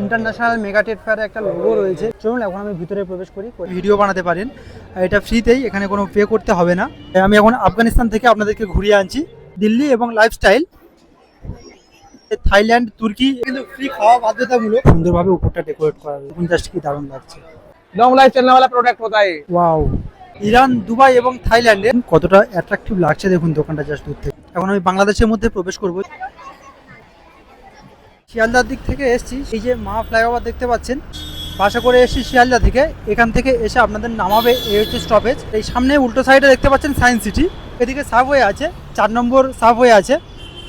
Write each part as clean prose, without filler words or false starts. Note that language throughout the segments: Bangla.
ইন্টারন্যাশনাল মেগা ট্রেড ফেয়ারে একটা লোগো রয়েছে। চলুন এখন আমি ভিতরে প্রবেশ করি, ভিডিও বানাতে পারেন। এটা ফ্রিতেই, এখানে কোনো পে করতে হবে না। আমি এখন আফগানিস্তান থেকে আপনাদেরকে ঘুরিয়ে আনছি। দিল্লি এবং লাইফস্টাইল, থাইল্যান্ড, তুর্কি কিন্তু ফ্রি খাওয়া বাধ্যতামূলক। সুন্দরভাবে উপরটা ডেকোরেট করা রয়েছে, জাস্ট কি দারুণ লাগছে। लॉन्ग लाइफ चलने वाला प्रोडक्ट होता है। ওয়াও, ইরান, দুবাই এবং থাইল্যান্ডে কতটা অ্যাট্রাকটিভ লাগছে দেখুন দোকানটা জাস্ট দূর থেকে। এখন আমি বাংলাদেশের মধ্যে প্রবেশ করব। শিয়ালদার দিক থেকে এসেছি, এই যে মা ফ্লাইওভার দেখতে পাচ্ছেন, বাসে করে এসেছি শিয়ালদা থেকে। এখান থেকে এসে আপনাদের নামাবে, এই হচ্ছে স্টপেজ। এই সামনে উল্টো সাইডে দেখতে পাচ্ছেন সায়েন্স সিটি, এদিকে সাবওয়ে আছে, 4 নম্বর সাবওয়ে আছে।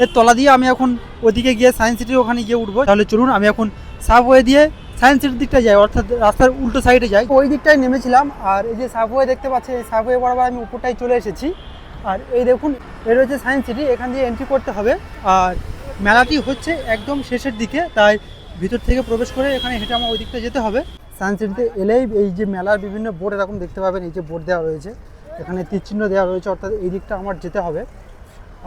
এর তলা দিয়ে আমি এখন ওদিকে গিয়ে সায়েন্স সিটির ওখানে গিয়ে উঠবো। তাহলে চলুন আমি এখন সাবওয়ে দিয়ে সায়েন্স সিটির দিকটা যাই, অর্থাৎ রাস্তার উল্টো সাইডে যাই। ওই দিকটায় নেমেছিলাম, আর এই যে সাবওয়ে দেখতে পাচ্ছি, এই সাবওয়ে বরাবর আমি উপরটাই চলে এসেছি। আর এই দেখুন, এর হচ্ছে সায়েন্স সিটি, এখান দিয়ে এন্ট্রি করতে হবে। আর মেলাটি হচ্ছে একদম শেষের দিকে, তাই ভিতর থেকে প্রবেশ করে এখানে হেঁটে আমার ওই দিকটা যেতে হবে। সায়েন্স সিটিতে এলেই এই যে মেলার বিভিন্ন বোর্ড এরকম দেখতে পাবেন, এই যে বোর্ড দেওয়া রয়েছে, এখানে তীরচিহ্ন দেওয়া রয়েছে, অর্থাৎ এই দিকটা আমার যেতে হবে।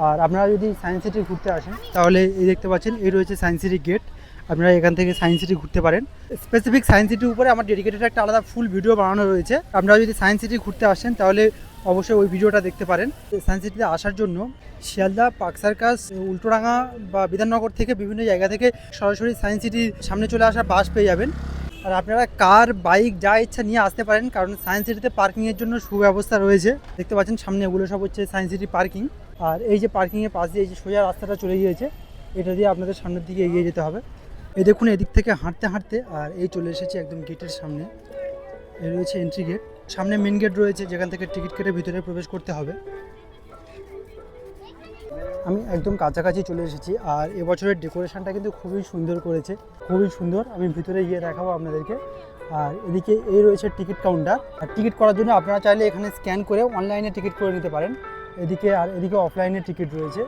আর আপনারা যদি সায়েন্স সিটি ঘুরতে আসেন তাহলে এই দেখতে পাচ্ছেন, এই রয়েছে সায়েন্স সিটি গেট। আপনারা এখান থেকে সায়েন্স সিটি ঘুরতে পারেন। স্পেসিফিক সায়েন্স সিটির উপরে আমার ডেডিকেটেড একটা আলাদা ফুল ভিডিও বানানো রয়েছে। আপনারা যদি সায়েন্স সিটি ঘুরতে আসেন তাহলে অবশ্যই ওই ভিডিওটা দেখতে পারেন। সায়েন্স সিটিতে আসার জন্য শিয়ালদা, পার্ক সার্কাস, উল্টোডাঙ্গা বা বিধাননগর থেকে বিভিন্ন জায়গা থেকে সরাসরি সায়েন্স সিটির সামনে চলে আসার বাস পেয়ে যাবেন। আর আপনারা কার, বাইক যা ইচ্ছা নিয়ে আসতে পারেন, কারণ সায়েন্স সিটিতে পার্কিংয়ের জন্য সুব্যবস্থা রয়েছে। দেখতে পাচ্ছেন সামনে এগুলো সব হচ্ছে সায়েন্স সিটি পার্কিং। আর এই যে পার্কিংয়ের পাশ দিয়ে এই যে সোজা রাস্তাটা চলে গিয়েছে, এটা দিয়ে আপনাদের সামনের দিকে এগিয়ে যেতে হবে। এই দেখুন, এদিক থেকে হাঁটতে হাঁটতে আর এই চলে এসেছি একদম গেটের সামনে। এই রয়েছে এন্ট্রি গেট, সামনে মেন গেট রয়েছে যেখান থেকে টিকিট কেটে ভিতরে প্রবেশ করতে হবে। আমি একদম কাছাকাছি চলে এসেছি। আর এবছরের ডেকোরেশনটা কিন্তু খুবই সুন্দর করেছে, খুবই সুন্দর। আমি ভিতরে গিয়ে দেখাবো আপনাদেরকে। আর এদিকে এই রয়েছে টিকিট কাউন্টার। আর টিকিট করার জন্য আপনারা চাইলে এখানে স্ক্যান করে অনলাইনে টিকিট করে নিতে পারেন। এদিকে আর এদিকে অফলাইনে টিকিট রয়েছে।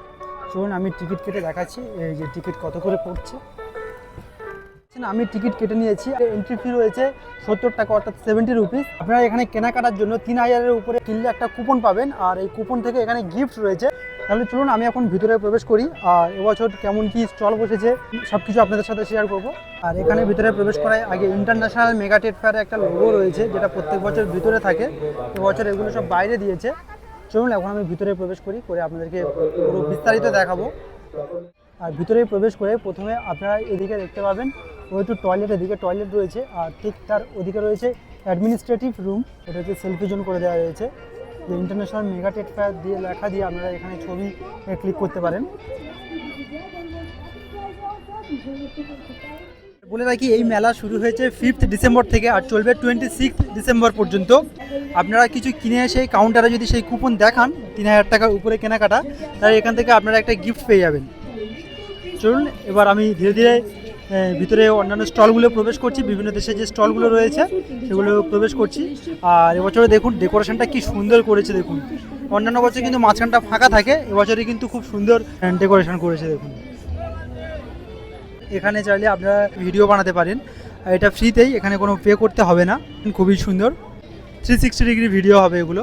চলুন আমি টিকিট কেটে দেখাচ্ছি এই যে টিকিট কত করে পড়ছে। আমি টিকিট কেটে নিয়েছি। এন্ট্রি ফি রয়েছে 70 টাকা, অর্থাৎ 70 রুপিস। আপনারা এখানে কেনাকাটার জন্য 3000-এর উপরে কিনলে একটা কুপন পাবেন, আর এই কুপন থেকে এখানে গিফট রয়েছে। তাহলে চলুন আমি এখন ভিতরে প্রবেশ করি, আর এবছর কেমন কি স্টল বসেছে সব কিছু আপনাদের সাথে শেয়ার করব। আর এখানে ভিতরে প্রবেশ করার আগে ইন্টারন্যাশনাল মেগা ট্রেড ফেয়ারে একটা লোগো রয়েছে, যেটা প্রত্যেক বছর ভিতরে থাকে। এবছর এগুলো সব বাইরে দিয়েছে। চলুন এখন আমি ভিতরে প্রবেশ করি, করে আপনাদেরকে পুরো বিস্তারিত দেখাবো। আর ভিতরে প্রবেশ করে প্রথমে আপনারা এদিকে দেখতে পাবেন ওই টু টয়লেট, এদিকে টয়লেট রয়েছে। আর ঠিক তার ওদিকে রয়েছে অ্যাডমিনিস্ট্রেটিভ রুম, এটা হচ্ছে সেলফি জোন করে দেওয়া রয়েছে। যে ইন্টারন্যাশনাল মেগা ট্রেড ফেয়ার দিয়ে লেখা দিয়ে আপনারা এখানে ছবি ক্লিক করতে পারেন। বলে রাখি, এই মেলা শুরু হয়েছে 5 ডিসেম্বর থেকে আর চলবে 26 ডিসেম্বর পর্যন্ত। আপনারা কিছু কিনে এসে কাউন্টারে যদি সেই কুপন দেখান 3000 টাকার উপরে কেনাকাটা, তাহলে এখান থেকে আপনারা একটা গিফট পেয়ে যাবেন। চলুন এবার আমি ধীরে ধীরে ভিতরে অন্যান্য স্টলগুলো প্রবেশ করছি, বিভিন্ন দেশের যে স্টলগুলো রয়েছে সেগুলো প্রবেশ করছি। আর এবছরে দেখুন ডেকোরেশনটা কি সুন্দর করেছে দেখুন। অন্যান্য বছর কিন্তু মাঝখানটা ফাঁকা থাকে, এবছরে কিন্তু খুব সুন্দর ডেকোরেশন করেছে দেখুন। এখানে চাইলে আপনারা ভিডিও বানাতে পারেন, আর এটা ফ্রিতেই, এখানে কোনো পে করতে হবে না। খুবই সুন্দর 360 ডিগ্রি ভিডিও হবে এগুলো।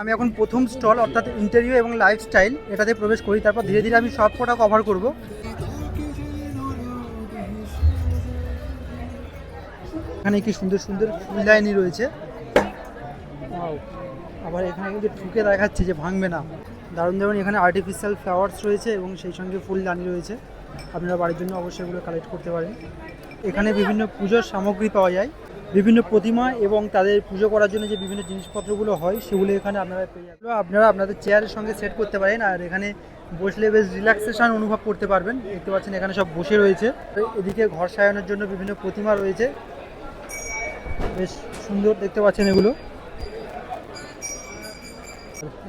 আমি এখন প্রথম স্টল অর্থাৎ ইন্টেরিয়র এবং লাইফস্টাইল এটাতে প্রবেশ করি, তারপর ধীরে ধীরে আমি সব কটা কভার করব। এখানে কি সুন্দর সুন্দর ফুলদানি রয়েছে, আবার এখানে কিন্তু ঠুকে দেখাচ্ছি যে ভাঙবে না, দারুণ দারুণ। এখানে আর্টিফিশিয়াল ফ্লাওয়ার্স রয়েছে এবং সেই সঙ্গে ফুলদানি রয়েছে। আপনারা বাড়ির জন্য অবশ্যই এগুলো কালেক্ট করতে পারেন। এখানে বিভিন্ন পুজোর সামগ্রী পাওয়া যায়, বিভিন্ন প্রতিমা এবং তাদের পুজো করার জন্য যে বিভিন্ন জিনিসপত্রগুলো হয় সেগুলো এখানে আপনারা পেয়ে যাবেন। আপনারা আপনাদের চেয়ারের সঙ্গে সেট করতে পারেন, আর এখানে বসলে বেশ রিল্যাক্সেশন অনুভব করতে পারবেন। দেখতে পাচ্ছেন এখানে সব বসে রয়েছে। এদিকে ঘর সাজানোর জন্য বিভিন্ন প্রতিমা রয়েছে, বেশ সুন্দর দেখতে পাচ্ছেন এগুলো।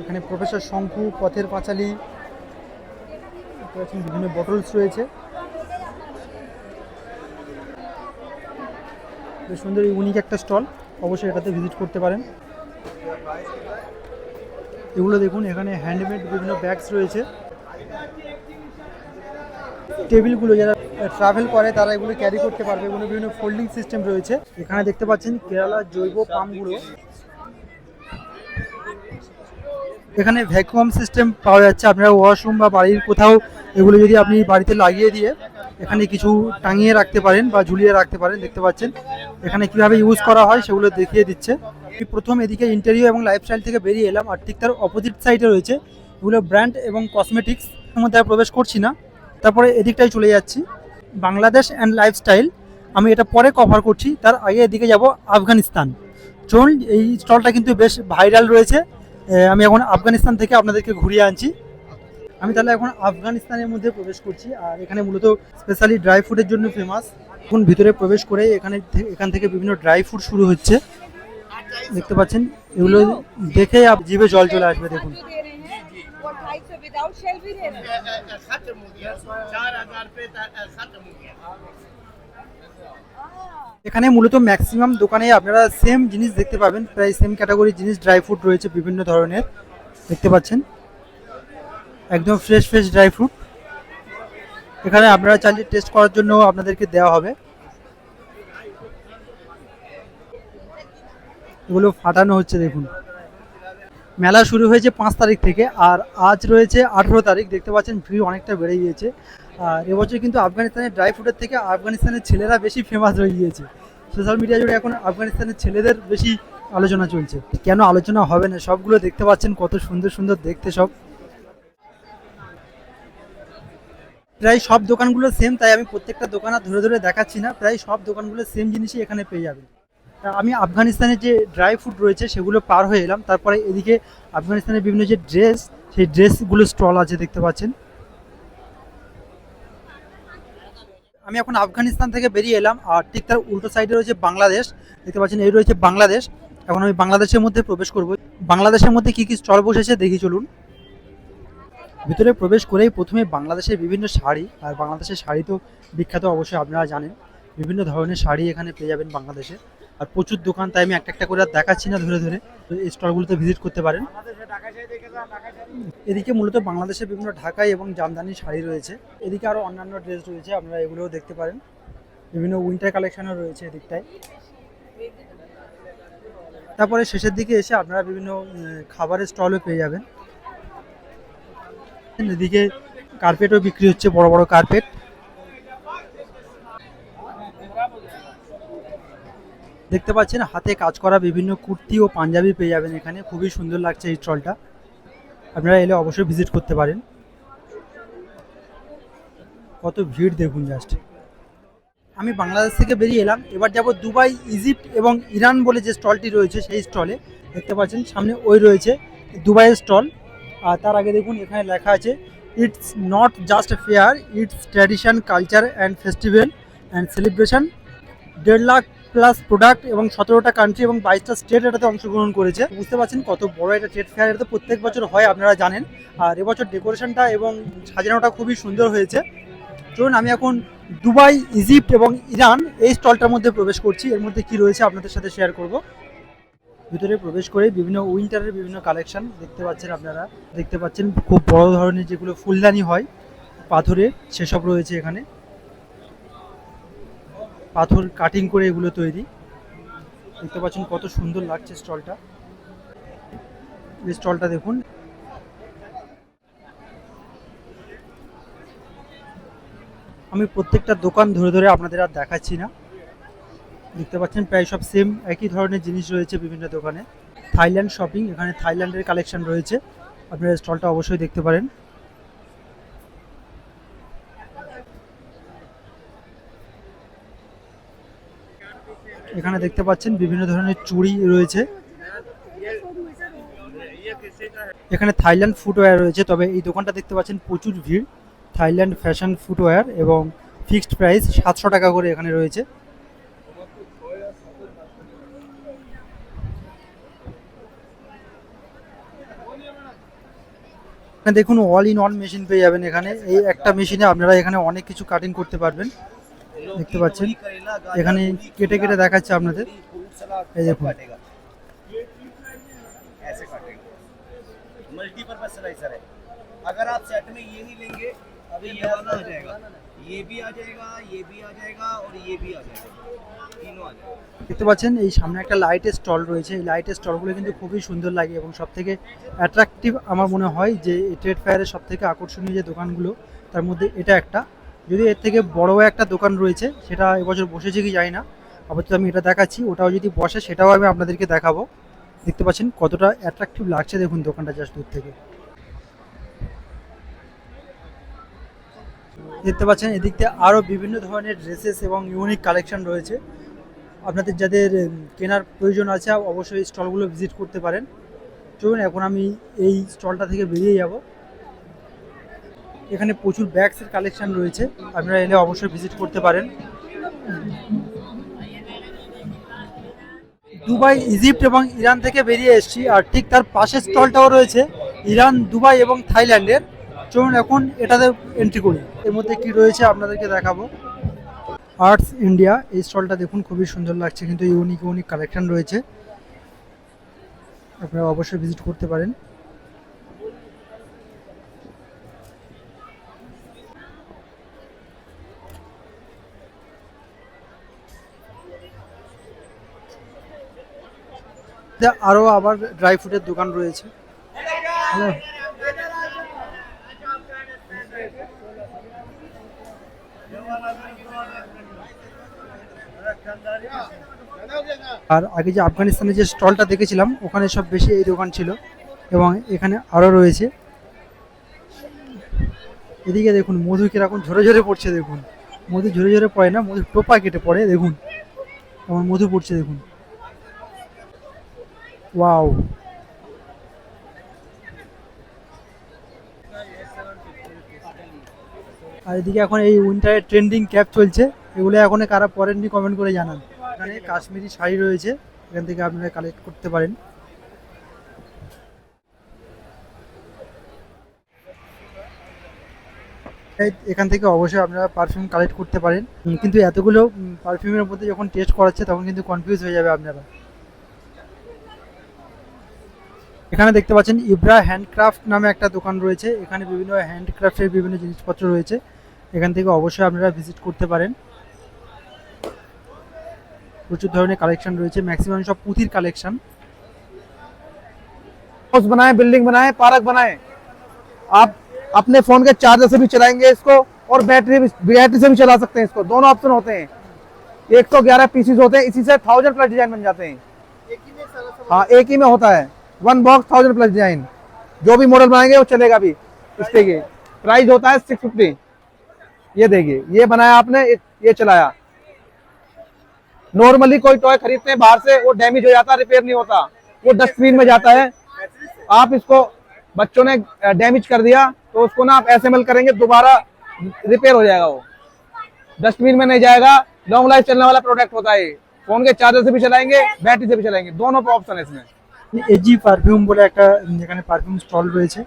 এখানে প্রফেসর শঙ্কু, পথের পাঁচালী, বিভিন্ন বটলস রয়েছে। বেশ সুন্দর ইউনিক একটা স্টল, অবশ্যই এটাতে ভিজিট করতে পারেন। এগুলো দেখুন, এখানে হ্যান্ডমেড বিভিন্ন ব্যাগস রয়েছে। টেবিলগুলো যারা ট্রাভেল করে তারা এগুলো ক্যারি করতে পারবে, এগুলো বিভিন্ন ফোল্ডিং সিস্টেম রয়েছে। এখানে দেখতে পাচ্ছেন কেরালার জৈব পামগুলো। এখানে ভ্যাকুয়াম সিস্টেম পাওয়া যাচ্ছে। আপনারা ওয়াশরুম বা বাড়ির কোথাও এগুলো যদি আপনি বাড়িতে লাগিয়ে দিয়ে এখানে কিছু টাঙিয়ে রাখতে পারেন বা ঝুলিয়ে রাখতে পারেন। দেখতে পাচ্ছেন এখানে কিভাবে ইউজ করা হয় সেগুলো দেখিয়ে দিচ্ছে। আমি প্রথম এদিকে ইন্টেরিয়র এবং লাইফস্টাইল থেকে বেরিয়ে এলাম, আর ঠিক তার অপোজিট সাইডে রয়েছে এগুলো ব্র্যান্ড এবং কসমেটিক্স, এর মধ্যে আর প্রবেশ করছি না। তারপরে এদিকটাই চলে যাচ্ছি, বাংলাদেশ অ্যান্ড লাইফস্টাইল। আমি এটা পরে কভার করছি, তার আগে এদিকে যাব আফগানিস্তান। চলুন, এই স্টলটা কিন্তু বেশ ভাইরাল রয়েছে। আমি এখন আফগানিস্তান থেকে আপনাদেরকে ঘুরিয়ে আনছি। আমি তাহলে এখন আফগানিস্তানের মধ্যে প্রবেশ করছি, আর এখানে মূলত স্পেশালি ড্রাই ফ্রুটের জন্য ফেমাস। এখন ভিতরে প্রবেশ করে এখান থেকে বিভিন্ন ড্রাই ফ্রুট শুরু হচ্ছে। দেখতে পাচ্ছেন এগুলো দেখে জিভে জল চলে আসবে। দেখুন এখানে মূলত ম্যাক্সিমাম দোকানে আপনারা সেম জিনিস দেখতে পাবেন, প্রায় সেম ক্যাটাগরির জিনিস। ড্রাই ফ্রুট রয়েছে বিভিন্ন ধরনের, দেখতে পাচ্ছেন একদম ফ্রেশ ফ্রেশ ড্রাই ফ্রুট। এখানে আপনারা চাইলে টেস্ট করার জন্য আপনাদেরকে দেওয়া হবে। এগুলো ফাটানো হচ্ছে। দেখুন মেলা শুরু হয়েছে 5 তারিখ থেকে, আর আজ রয়েছে 18 তারিখ। দেখতে পাচ্ছেন ভিড় অনেকটা বেড়ে গিয়েছে। আর এবছর কিন্তু আফগানিস্তানের ড্রাই ফ্রুটের থেকে আফগানিস্তানের ছেলেরা বেশি ফেমাস হয়ে গিয়েছে। সোশ্যাল মিডিয়া জুড়ে এখন আফগানিস্তানের ছেলেদের বেশি আলোচনা চলছে। কেন আলোচনা হবে না, সবগুলো দেখতে পাচ্ছেন কত সুন্দর সুন্দর দেখতে সব। প্রায় সব দোকানগুলো সেম, তাই আমি প্রত্যেকটা দোকান আর ধরে ধরে দেখাচ্ছি না। প্রায় সব দোকানগুলো সেম জিনিসই এখানে পেয়ে যাবেন। আমি আফগানিস্তানের যে ড্রাই ফ্রুট রয়েছে সেগুলো পার হয়ে এলাম। তারপরে এদিকে আফগানিস্তানের বিভিন্ন যে ড্রেস, সেই ড্রেসগুলো স্টল আছে, দেখতে পাচ্ছেন। আমি এখন আফগানিস্তান থেকে বেরিয়ে এলাম, আর ঠিক তার উল্টো সাইডে রয়েছে বাংলাদেশ। দেখতে পাচ্ছেন এই রয়েছে বাংলাদেশ। এখন আমি বাংলাদেশের মধ্যে প্রবেশ করব। বাংলাদেশের মধ্যে কি কি স্টল বসেছে দেখি চলুন। ভিতরে প্রবেশ করেই প্রথমে বাংলাদেশের বিভিন্ন শাড়ি, আর বাংলাদেশের শাড়ি তো বিখ্যাত, অবশ্যই আপনারা জানেন। বিভিন্ন ধরনের শাড়ি এখানে পেয়ে যাবেন বাংলাদেশে, আর প্রচুর দোকান, তাই আমি একটা একটা করে আর দেখাচ্ছি না ধরে ধরে। তো এই স্টলগুলোতে ভিজিট করতে পারেন। এদিকে মূলত বাংলাদেশের বিভিন্ন ঢাকাই এবং জামদানি শাড়ি রয়েছে। এদিকে আরও অন্যান্য ড্রেস রয়েছে, আপনারা এগুলোও দেখতে পারেন। বিভিন্ন উইন্টার কালেকশনও রয়েছে এদিকটায়। তারপরে শেষের দিকে এসে আপনারা বিভিন্ন খাবারের স্টলও পেয়ে যাবেন। এদিকে কার্পেটও বিক্রি হচ্ছে, বড় বড় কার্পেট। দেখতে পাচ্ছেন হাতে কাজ করা বিভিন্ন কুর্তি ও পাঞ্জাবি পেয়ে যাবেন এখানে। খুবই সুন্দর লাগছে এই স্টলটা, আপনারা এলে অবশ্যই ভিজিট করতে পারেন। কত ভিড় দেখুন জাস্ট। আমি বাংলাদেশ থেকে বেরিয়ে এলাম, এবার যাব দুবাই, ইজিপ্ট এবং ইরান বলে যে স্টলটি রয়েছে সেই স্টলে। দেখতে পাচ্ছেন সামনে ওই রয়েছে দুবাইয়ের স্টল। আর তার আগে দেখুন এখানে লেখা আছে, it's not just fair, it's tradition, culture and festival and celebration. 1.5 lakh plus product এবং 17টা কান্ট্রি এবং 22টা স্টেট এটাতে অংশগ্রহণ করেছে। বুঝতে পারছেন কত বড় এটা ট্রেড ফেয়ার। এটা তো প্রত্যেক বছর হয়, আপনারা জানেন। আর এবছর ডেকোরেশনটা এবং সাজানোটা খুবই সুন্দর হয়েছে। চলুন আমি এখন দুবাই, ইজিপ্ট এবং ইরান এই স্টলটার মধ্যে প্রবেশ করছি। এর মধ্যে কি রয়েছে আপনাদের সাথে শেয়ার করব। ভিতরে প্রবেশ করে বিভিন্ন উইন্টারের বিভিন্ন কালেকশন দেখতে পাচ্ছেন আপনারা। দেখতে পাচ্ছেন খুব বড় ধরনের যেগুলো ফুলদানি হয় পাথরের, সেসব রয়েছে এখানে। পাথর কাটিং করে এগুলো তৈরি। দেখতে পাচ্ছেন কত সুন্দর লাগছে স্টলটা। এই স্টলটা দেখুন। আমি প্রত্যেকটা দোকান ধরে ধরে আপনাদের আর দেখাচ্ছি না। দেখতে পাচ্ছেন প্রায় সব সেম একই ধরনের জিনিস রয়েছে বিভিন্ন দোকানে। থাইল্যান্ড শপিং, এখানে থাইল্যান্ডের কালেকশন রয়েছে, আপনারা স্টলটা অবশ্যই দেখতে পারেন। এখানে দেখতে পাচ্ছেন বিভিন্ন ধরনের চুড়ি রয়েছে। এখানে থাইল্যান্ড ফুটওয়্যার রয়েছে, তবে এই দোকানটা দেখতে পাচ্ছেন প্রচুর ভিড়। থাইল্যান্ড ফ্যাশন ফুটওয়্যার এবং ফিক্সড প্রাইস 700 টাকা করে এখানে রয়েছে। এখানে দেখুন অল ইন ওয়ান মেশিন পেয়ে যাবেন এখানে। এই একটা মেশিনে আপনারা এখানে অনেক কিছু কাটিং করতে পারবেন। দেখতে পাচ্ছেন এখানে কেটে কেটে দেখাচ্ছে আপনাদের। এই দেখুন मल्टीपर्पज स्लाइसर है। अगर आप सेट में ये नहीं लेंगे तो ये वाला आ जाएगा, ये भी आ जाएगा, ये भी आ जाएगा और ये भी आ जाएगा, तीनों आ जाएगा। দেখতে পাচ্ছেন এই সামনে একটা লাইটের স্টল রয়েছে। এই লাইটের স্টলগুলো কিন্তু খুবই সুন্দর লাগে এবং সবথেকে অ্যাট্রাকটিভ আমার মনে হয় যে এই ট্রেড ফেয়ারের সবথেকে আকর্ষণীয় যে দোকানগুলো তার মধ্যে এটা একটা। যদি এর থেকে বড় একটা দোকান রয়েছে, সেটা এবছর বসেছে কি জানি না। আপাতত আমি এটা দেখাচ্ছি, ওটাও যদি বসে সেটাও আমি আপনাদেরকে দেখাবো। দেখতে পাচ্ছেন কতটা অ্যাট্রাকটিভ লাগছে, দেখুন দোকানটা জাস্ট দূর থেকে। দেখতে পাচ্ছেন এদিক দিয়ে আরও বিভিন্ন ধরনের ড্রেসেস এবং ইউনিক কালেকশন রয়েছে। আপনাদের যাদের কেনার প্রয়োজন আছে অবশ্যই স্টলগুলো ভিজিট করতে পারেন। চলুন এখন আমি এই স্টলটা থেকে বেরিয়ে যাব। এখানে প্রচুর ব্যাগসের কালেকশন রয়েছে, আপনারা এলে অবশ্যই ভিজিট করতে পারেন। দুবাই, ইজিপ্ট এবং ইরান থেকে বেরিয়ে এসেছি, আর ঠিক তার পাশের স্টলটাও রয়েছে ইরান, দুবাই এবং থাইল্যান্ডের। চলুন এখন এটাতে এন্ট্রি করি, এর মধ্যে কি রয়েছে আপনাদেরকে দেখাবো। আর্টস ইন্ডিয়া, এই স্টলটা দেখুন খুবই সুন্দর লাগছে, কিন্তু ইউনিক ইউনিক কালেকশন রয়েছে, আপনারা অবশ্যই ভিজিট করতে পারেন। আরও আবার ড্রাই ফ্রুটের দোকান রয়েছে। হ্যালো, আর আগে যে আফগানিস্তানের যে স্টলটা দেখেছিলাম ওখানে সব বেশি এই দোকান ছিল, এবং এখানে আরও রয়েছে। এদিকে দেখুন মধু কিরকম ঝরে ঝরে পড়ছে, দেখুন মধু ঝরে ঝরে পড়ে না, মধু টোপা কেটে পড়ে, দেখুন আমার মধু পড়ছে দেখুন। ওয়াও, আর এদিকে এখন এই উইন্টারের ট্রেন্ডিং ক্যাপ চলছে, এগুলো এখন কারা পরেননি কমেন্ট করে জানান। এখানে কাশ্মীরি শাড়ি রয়েছে, এখান থেকে আপনারা কালেক্ট করতে পারেন। এখান থেকে অবশ্যই আপনারা পারফিউম কালেক্ট করতে পারেন, কিন্তু এতগুলো পারফিউমের মধ্যে যখন টেস্ট করাচ্ছে তখন কিন্তু কনফিউজ হয়ে যাবে আপনারা। এখানে দেখতে পাচ্ছেন ইব্রা হ্যান্ডক্রাফট নামে একটা দোকান রয়েছে, এখানে বিভিন্ন হ্যান্ডক্রাফটের বিভিন্ন জিনিসপত্র রয়েছে, এখান থেকে অবশ্যই আপনারা ভিজিট করতে পারেন। প্রচুর ধরনের কালেকশন রয়েছে, ম্যাক্সিমাম সব পুঁথির কালেকশন। हाउस बनाए, बिल्डिंग बनाए, पार्क बनाए, आप अपने फोन के चार्जर से भी चलाएंगे इसको और बैटरी से भी चला सकते हैं इसको। दोनों ऑप्शन होते हैं। 111 पीसीज होते हैं, इसी से 1000 प्लस डिजाइन बन जाते हैं। हाँ, एक ही में होता है, वन बॉक्स 1000 प्लस डिजाइन। जो भी मॉडल बनाएंगे वो चलेगा भी। इसके प्राइस होता है 650। ये देखिए, ये बनाया आपने, ये चलाया। नॉर्मली कोई टॉय खरीदते हैं बाहर से, वो डैमेज हो जाता है, रिपेयर नहीं होता, वो डस्टबिन में जाता है। आप इसको, बच्चों ने डैमेज कर दिया तो उसको ना आप एसएमएल करेंगे, दोबारा रिपेयर हो जाएगा, वो डस्टबिन में नहीं जाएगा। लॉन्ग लाइफ चलने वाला प्रोडक्ट होता है। फोन के चार्जर से भी चलाएंगे, बैटरी से भी चलाएंगे, दोनों पे ऑप्शन है इसमें। এজি পারফিউম বলে একটা এখানে পারফিউম স্টল রয়েছে,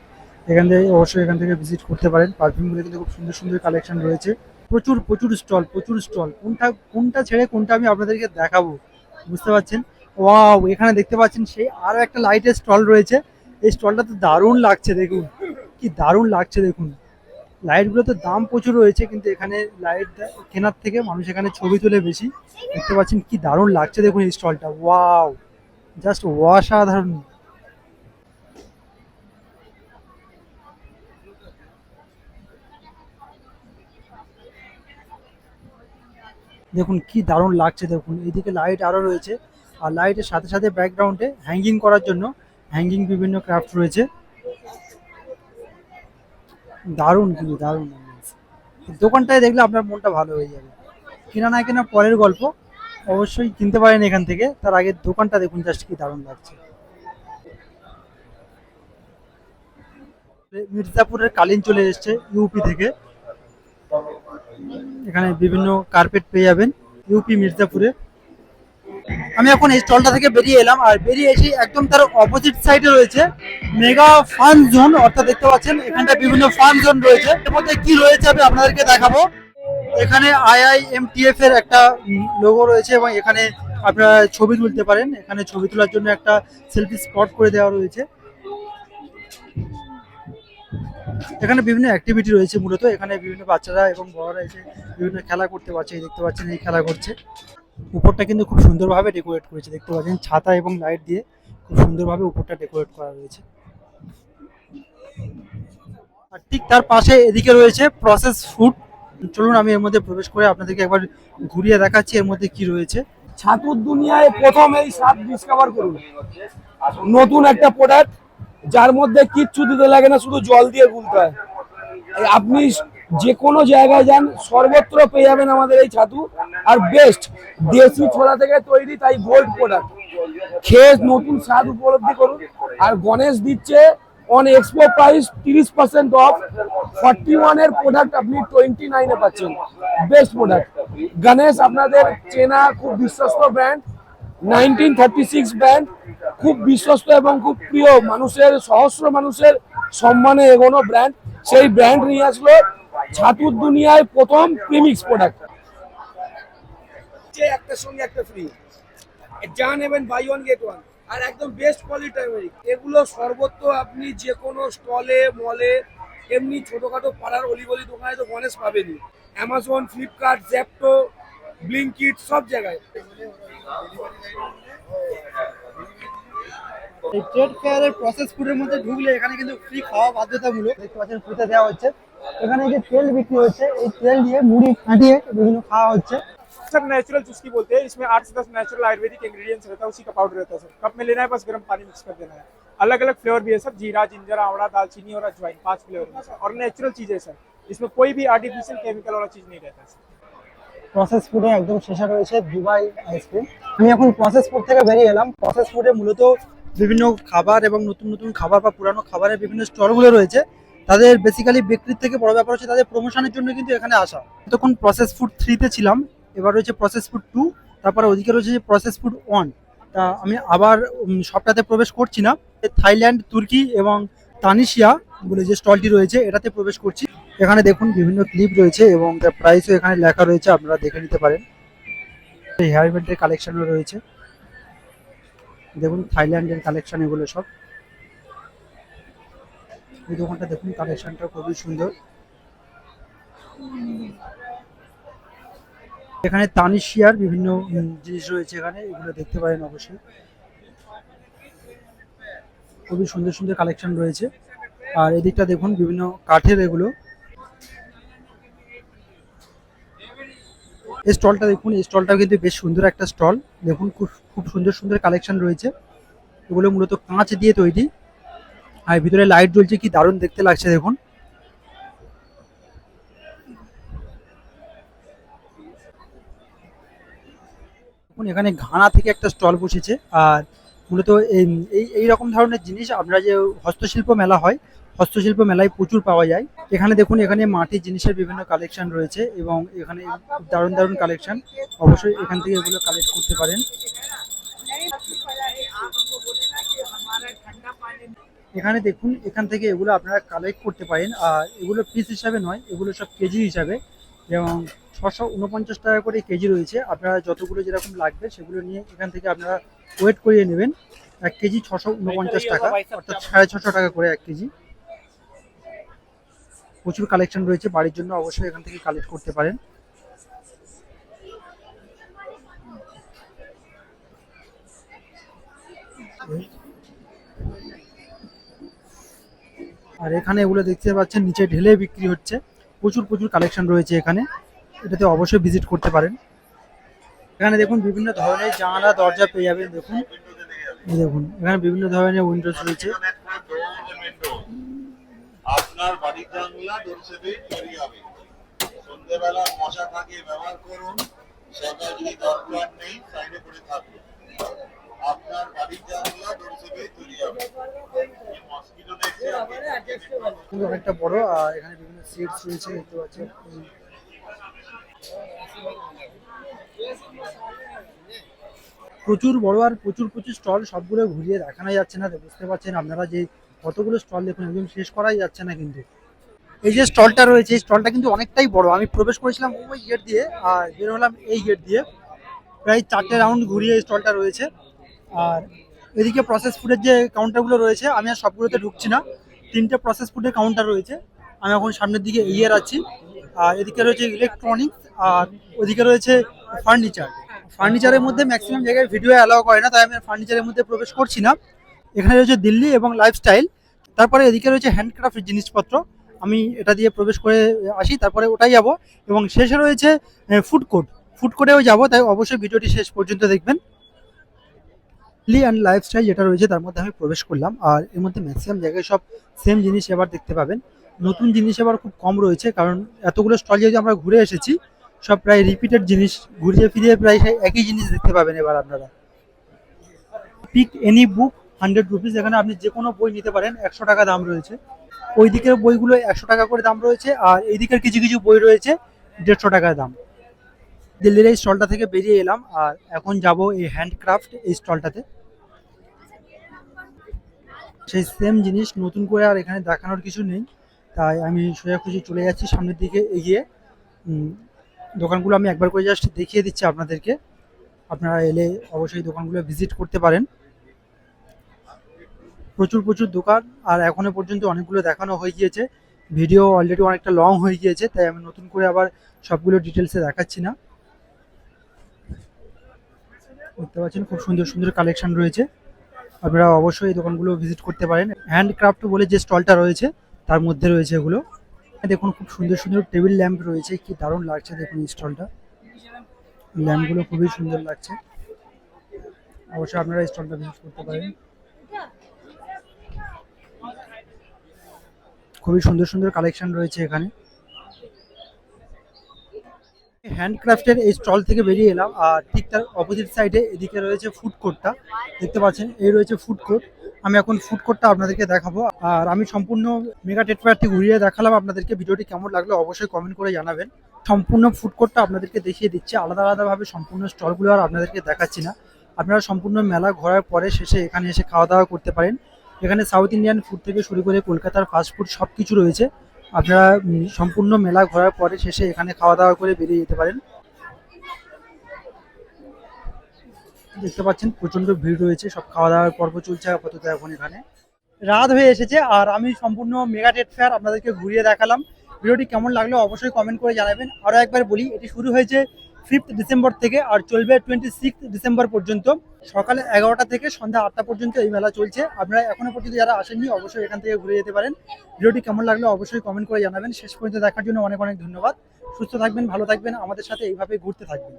এখান থেকে অবশ্যই এখান থেকে ভিজিট করতে পারেন। পারফিউমগুলো কিন্তু খুব সুন্দর সুন্দর কালেকশন রয়েছে, প্রচুর প্রচুর স্টল, প্রচুর স্টল। কোনটা কোনটা ছেড়ে কোনটা আমি আপনাদেরকে দেখাবো, বুঝতে পারছেন। ওয়াও, এখানে দেখতে পাচ্ছেন সেই আরও একটা লাইটের স্টল রয়েছে, এই স্টলটা তো দারুণ লাগছে, দেখুন কি দারুণ লাগছে দেখুন। লাইটগুলোতে দাম প্রচুর রয়েছে, কিন্তু এখানে লাইট কেনার থেকে মানুষ এখানে ছবি তোলে বেশি। দেখতে পাচ্ছেন কি দারুণ লাগছে দেখুন এই স্টলটা, ওয়াও, জাস্ট অসাধারণ। দেখুন কি দারুণ লাগছে দেখুন, এইদিকে লাইট আরও রয়েছে, আর লাইটের সাথে সাথে ব্যাকগ্রাউন্ডে হ্যাঙ্গিং করার জন্য হ্যাঙ্গিং বিভিন্ন ক্রাফট রয়েছে। দারুণ, কিন্তু দারুণ দোকানটায় দেখলে আপনার মনটা ভালো হয়ে যাবে। কেনা না কেনা পরের গল্প, অবশ্যই কিনতে পারেন এখান থেকে, তার আগে দোকানটা দেখুন জাস্ট কি দারুণ লাগছে। মির্জাপুরের কালীন চলে এসছে ইউপি থেকে, এখানে বিভিন্ন কার্পেট পেয়ে যাবেন ইউপি মির্জাপুরে। আমি এখন এই স্টলটা থেকে বেরিয়ে এলাম, আর বেরিয়ে এসে একদম তার অপোজিট সাইডে রয়েছে মেগা ফান জোন, অর্থাৎ দেখতে পাচ্ছেন এখানটা বিভিন্ন ফান জোন রয়েছে। এর মধ্যে কি রয়েছে আমি আপনাদেরকে দেখাবো। এখানে IIMTF এর একটা লোগো রয়েছে, এবং এখানে আপনারা ছবি তুলতে পারেন, এখানে ছবি তোলার জন্য একটা সেলফি স্পট করে দেওয়া রয়েছে। এখানে বিভিন্ন অ্যাক্টিভিটি রয়েছে, মূলত এখানে বিভিন্ন বাচ্চারা এবং বড়রা এসে বিভিন্ন খেলা করতে পারছে। দেখতে পাচ্ছেন এই খেলা করছে। উপরটা কিন্তু খুব সুন্দরভাবে ডেকোরেট করেছে, দেখতে পাচ্ছেন ছাতা এবং লাইট দিয়ে খুব সুন্দরভাবে উপরটা ডেকোরেট করা রয়েছে। আর ঠিক তার পাশে এদিকে রয়েছে প্রসেস ফুড, চলুন আমি এর মধ্যে প্রবেশ করে আপনাদেরকে একবার ঘুরিয়ে দেখাচ্ছি এর মধ্যে কি রয়েছে। ছাতুর দুনিয়ায় প্রথম এই স্বাদ ডিসকভার করুন। নতুন একটা প্রোডাক্ট যার মধ্যে কিচ্ছু দিতে লাগে না, শুধু জল দিয়ে গুলতে হয়। আপনি যে কোনো জায়গায় যান সর্বত্র পেয়ে যাবেন আমাদের এই ছাতু। আর বেস্ট দেশি ছোলা থেকে তৈরি, তাই গোল্ড প্রোডাক্ট। খেয়ে নতুন স্বাদ উপলব্ধি করুন। আর গণেশ দিচ্ছে অন এক্সপো প্রাইস 30% অফ। 41 এর প্রোডাক্ট আপনি 29 এ পাচ্ছেন। Best product. গণেশ আপনাদের চেনা খুব বিশ্বস্ত ব্র্যান্ড, 1936 ব্র্যান্ড, খুব বিশ্বস্ত এবং খুব প্রিয় মানুষের, সহস্র মানুষের সম্মানে এগোনো ব্র্যান্ড। সেই ব্র্যান্ড নিয়ে আসলো ছাতুর দুনিয়ায় প্রথম প্রিমিক্স প্রোডাক্ট। একটার সঙ্গে একটা ফ্রি, যা নেবেন বাই ওয়ান গেট ওয়ান। আর একদম বেস্ট কোয়ালিটি টার্মেরিক। এগুলো সর্বত্র আপনি যে কোনো স্টলে, মলে, এমনি ছোটখাটো পাড়ার অলিগলি দোকানে তো গণেশ পাবেনই। অ্যামাজন, ফ্লিপকার্ট, জ্যাপটো, ব্লিঙ্কিট সব জায়গায়। এই ট্রেড ফেয়ারের প্রসেস ফুডের মধ্যে ঢুকলে এখানে কিন্তু ফ্রি খাওয়া বাধ্যতামূলক। দেখতে পাচ্ছেন ফ্রিতে দেওয়া হচ্ছে। এখানে যে তেল বিক্রি হচ্ছে, এই তেল দিয়ে মুড়ি কাটিয়ে বিভিন্ন খাওয়া হচ্ছে। सर नेचुरल चुस्की बोलते हैं, इसमें 8 से 10 नेचुरल आयुर्वेदिक इंग्रेडिएंट्स रहता है, उसी का पाउडर रहता है सर। कप में लेना है, बस गर्म पानी मिक्स कर देना है। अलग अलग फ्लेवर भी है सर, जीरा, जिंजर, आंवला, दालचीनी और अजवाइन, 5 फ्लेवर में सर। और नेचुरल चीज है सर, इसमें कोई भी आर्टिफिशियल केमिकल वाला चीज नहीं रहता है सर। প্রসেস ফুডে একদম শেষে রয়েছে দুবাই আইসক্রিম। আমি এখন প্রসেস ফুড থেকে বেরিয়ে এলাম। প্রসেস ফুডে মূলত বিভিন্ন খাবার এবং নতুন নতুন খাবার বা পুরানো খাবারের বিভিন্ন স্টলগুলো রয়েছে। তাদের বেসিক্যালি বিক্রির থেকে বড় ব্যাপার হচ্ছে তাদের প্রমোশনের জন্য কিন্তু এখানে আসা। তখন প্রসেস ফুড 3-তে ছিলাম, এবার রয়েছে প্রসেস ফুড 2, তারপরে ওদিকে রয়েছে প্রসেস ফুড 1। তা আমি আবার সবটাতে প্রবেশ করছি না। থাইল্যান্ড, তুর্কি এবং তানিশিয়া বলে যে স্টলটি রয়েছে এটাতে প্রবেশ করছি। এখানে দেখুন বিভিন্ন ক্লিপ রয়েছে এবং তার প্রাইসও এখানে লেখা রয়েছে, আপনারা দেখে নিতে পারেন। হেয়ার ব্যান্ডের কালেকশনও রয়েছে, দেখুন থাইল্যান্ডের কালেকশন এগুলো সব। এই দোকানটা দেখুন, কালেকশনটা খুবই সুন্দর। এখানে তানিশিয়ার বিভিন্ন জিনিস রয়েছে, এখানে এগুলো দেখতে পারেন অবশ্যই। খুবই সুন্দর সুন্দর কালেকশন রয়েছে। আর এদিকটা দেখুন বিভিন্ন কাঠের এগুলো। এই স্টলটা দেখুন, এই স্টলটা কিন্তু বেশ সুন্দর একটা স্টল। দেখুন খুব খুব সুন্দর সুন্দর কালেকশন রয়েছে। এগুলো মূলত কাঁচ দিয়ে তৈরি, আর ভিতরে লাইট জ্বলছে, কি দারুণ দেখতে লাগছে দেখুন। দেখুন এখানে ঘানা থেকে একটা স্টল বসেছে। আর মূলত এই রকম ধরনের জিনিস আমরা যে হস্তশিল্প মেলা হয়, হস্তশিল্প মেলায় প্রচুর পাওয়া যায়। এখানে দেখুন এখানে মাটির জিনিসের বিভিন্ন কালেকশন রয়েছে এবং এখানে দারুণ দারুণ কালেকশন। অবশ্যই এখান থেকে এগুলো কালেক্ট করতে পারেন। এখানে দেখুন এখান থেকে এগুলো আপনারা কালেক্ট করতে পারেন। আর এগুলো পিস হিসাবে নয়, এগুলো সব কেজি হিসাবে, এবং 649 টাকা করে কেজি রয়েছে। আপনারা যতগুলো যেরকম লাগবে সেগুলো নিয়ে এখান থেকে আপনারা ওয়েট করিয়ে নেবেন। 1 কেজি 649 টাকা, অর্থাৎ 650 টাকা করে 1 কেজি। প্রচুর কালেকশন রয়েছে বাড়ির জন্য, অবশ্যই এখান থেকে কালেক্ট করতে পারেন। আর এখানে এগুলো দেখতে পাচ্ছেন নিচে ঢেলে বিক্রি হচ্ছে। প্রচুর প্রচুর কালেকশন রয়েছে এখানে, এটাতে অবশ্যই ভিজিট করতে পারেন। এখানে দেখুন বিভিন্ন ধরনের জানালা দরজা পেয়ে যাবেন। দেখুন দেখুন এখানে বিভিন্ন ধরনের উইন্ডোজ রয়েছে। আপনার বাড়ির জানলা দর্শবে তৈরি হবে। সন্ধ্যাবেলা মশা থাকে ব্যবহার করুন, সেটা যদি দরকার নেই সাইডে পড়ে থাকবে। আপনার বাড়ির জানলা দর্শবে তৈরি হবে। এই মসকিটো দেখতে কিন্তু অনেকটা বড়। আর এখানে বিভিন্ন সিটস রয়েছে, দেখতে পাচ্ছেন। প্রচুর বড় আর প্রচুর প্রচুর স্টল, সবগুলো ঘুরিয়ে দেখানো যাচ্ছে না। বুঝতে পারছেন আপনারা যে কতগুলো স্টল, দেখুন একদম শেষ করাই যাচ্ছে না। কিন্তু এই যে স্টলটা রয়েছে, এই স্টলটা কিন্তু অনেকটাই বড়। আমি প্রবেশ করেছিলাম ওই গেট দিয়ে আর বের হলাম এই গেট দিয়ে। প্রায় 4টে রাউন্ড ঘুরিয়ে এই স্টলটা রয়েছে। আর এদিকে প্রসেস ফুডের যে কাউন্টারগুলো রয়েছে, আমি আর সবগুলোতে ঢুকছি না। 3টে প্রসেস ফুডের কাউন্টার রয়েছে, আমি এখন সামনের দিকে এগিয়ে যাচ্ছি। আর এদিকে রয়েছে ইলেকট্রনিক্স, আর ওদিকে রয়েছে ফার্নিচার। ফার্নিচারের মধ্যে ম্যাক্সিমাম জায়গায় ভিডিও অ্যালাউ করে না, তাই আমি ফার্নিচারের মধ্যে প্রবেশ করছি না। এখানে রয়েছে দিল্লি এবং লাইফস্টাইল। তারপরে এদিকে রয়েছে হ্যান্ডক্রাফটের জিনিসপত্র। আমি এটা দিয়ে প্রবেশ করে আসি, তারপরে ওটাই যাব। এবং শেষে রয়েছে ফুড কোর্ট, ফুড কোর্টেও যাবো, তাই অবশ্যই ভিডিওটি শেষ পর্যন্ত দেখবেন। লি অ্যান্ড লাইফস্টাইল যেটা রয়েছে তার মধ্যে আমি প্রবেশ করলাম, আর এর মধ্যে ম্যাক্সিমাম জায়গায় সব সেম জিনিস এবার দেখতে পাবেন। নতুন জিনিস এবার খুব কম রয়েছে, কারণ এতগুলো স্টল যেহেতু আমরা ঘুরে এসেছি, সব প্রায় রিপিটেড জিনিস, ঘুরিয়ে ফিরিয়ে প্রায় সেই একই জিনিস দেখতে পাবেন এবার আপনারা। পিক এনি বুক 100 রুপিস, এখানে আপনি যে কোনো বই নিতে পারেন, 100 টাকা দাম রয়েছে। ওই দিকের বইগুলো 100 টাকা করে দাম রয়েছে, আর এই দিকের কিছু কিছু বই রয়েছে 150 টাকা দাম। দিল্লির এই স্টলটা থেকে বেরিয়ে এলাম, আর এখন যাব এই হ্যান্ডক্রাফট এই স্টলটাতে। সেই সেম জিনিস নতুন করে আর এখানে দেখানোর কিছু নেই, তাই আমি সোজাসুজি চলে যাচ্ছি সামনের দিকে এগিয়ে। দোকানগুলো আমি একবার করে জাস্ট দেখিয়ে দিচ্ছি আপনাদেরকে, আপনারা এলে অবশ্যই দোকানগুলো ভিজিট করতে পারেন। প্রচুর প্রচুর দোকান, আর এখনো পর্যন্ত অনেকগুলো দেখানো হয়ে গিয়েছে, ভিডিও অলরেডি অনেকটা লং হয়ে গিয়েছে, তাই আমি নতুন করে আবার সবগুলো ডিটেলসে দেখাচ্ছি না। দেখতে পাচ্ছেন খুব সুন্দর সুন্দর কালেকশন রয়েছে, আপনারা অবশ্যই এই দোকানগুলো ভিজিট করতে পারেন। হ্যান্ডক্রাফট বলে যে স্টলটা রয়েছে তার মধ্যে রয়েছে এগুলো। দেখুন খুব সুন্দর সুন্দর টেবিল ল্যাম্প রয়েছে, কি দারুণ লাগছে দেখুন এই স্টলটা, ল্যাম্পগুলো খুবই সুন্দর লাগছে। অবশ্যই আপনারা এই স্টলটা ভিজিট করতে পারেন। খুবই সুন্দর সুন্দর কালেকশন রয়েছে এখানে। হ্যান্ডক্রাফটের এই স্টল থেকে বেরিয়ে এলাম, আর ঠিক তার অপোজিট সাইডে এদিকে রয়েছে ফুড কোর্টটা, দেখতে পাচ্ছেন এই রয়েছে ফুড কোর্ট। আমি এখন ফুড কোর্টটা আপনাদেরকে দেখাবো, আর আমি সম্পূর্ণ মেগা ট্রেড ফেয়ারটি ঘুরিয়ে দেখালাম আপনাদেরকে। ভিডিওটি কেমন লাগলো অবশ্যই কমেন্ট করে জানাবেন। সম্পূর্ণ ফুড কোর্টটা আপনাদেরকে দেখিয়ে দিচ্ছি, আলাদা আলাদাভাবে সম্পূর্ণ স্টলগুলো আর আপনাদেরকে দেখাচ্ছি না। আপনারা সম্পূর্ণ মেলা ঘোরার পরে শেষে এখানে এসে খাওয়া দাওয়া করতে পারেন। এখানে সাউথ ইন্ডিয়ান ফুড থেকে শুরু করে কলকাতার ফাস্টফুড সব কিছু রয়েছে। আপনারা সম্পূর্ণ মেলা ঘোরার পরে শেষে এখানে খাওয়া দাওয়া করে বেরিয়ে যেতে পারেন। দেখতে পাচ্ছেন প্রচন্ড ভিড় রয়েছে, সব খাওয়া দাওয়ার পর্ব চলছে আপাতত এখন। এখানে রাত হয়ে এসেছে, আর আমি সম্পূর্ণ মেগা ট্রেড ফেয়ার আপনাদেরকে ঘুরিয়ে দেখালাম। ভিডিওটি কেমন লাগলো অবশ্যই কমেন্ট করে জানাবেন। আরও একবার বলি, এটি শুরু হয়েছে 5th ডিসেম্বর থেকে আর চলবে 26th ডিসেম্বর পর্যন্ত। সকালে 11টা থেকে সন্ধ্যা 8টা পর্যন্ত এই মেলা চলছে। আপনারা এখনো পর্যন্ত যারা আসেননি অবশ্যই এখান থেকে ঘুরে যেতে পারেন। ভিডিওটি কেমন লাগলো অবশ্যই কমেন্ট করে জানাবেন। শেষ পর্যন্ত দেখার জন্য অনেক অনেক ধন্যবাদ। সুস্থ থাকবেন, ভালো থাকবেন, আমাদের সাথে এইভাবে ঘুরতে থাকবেন।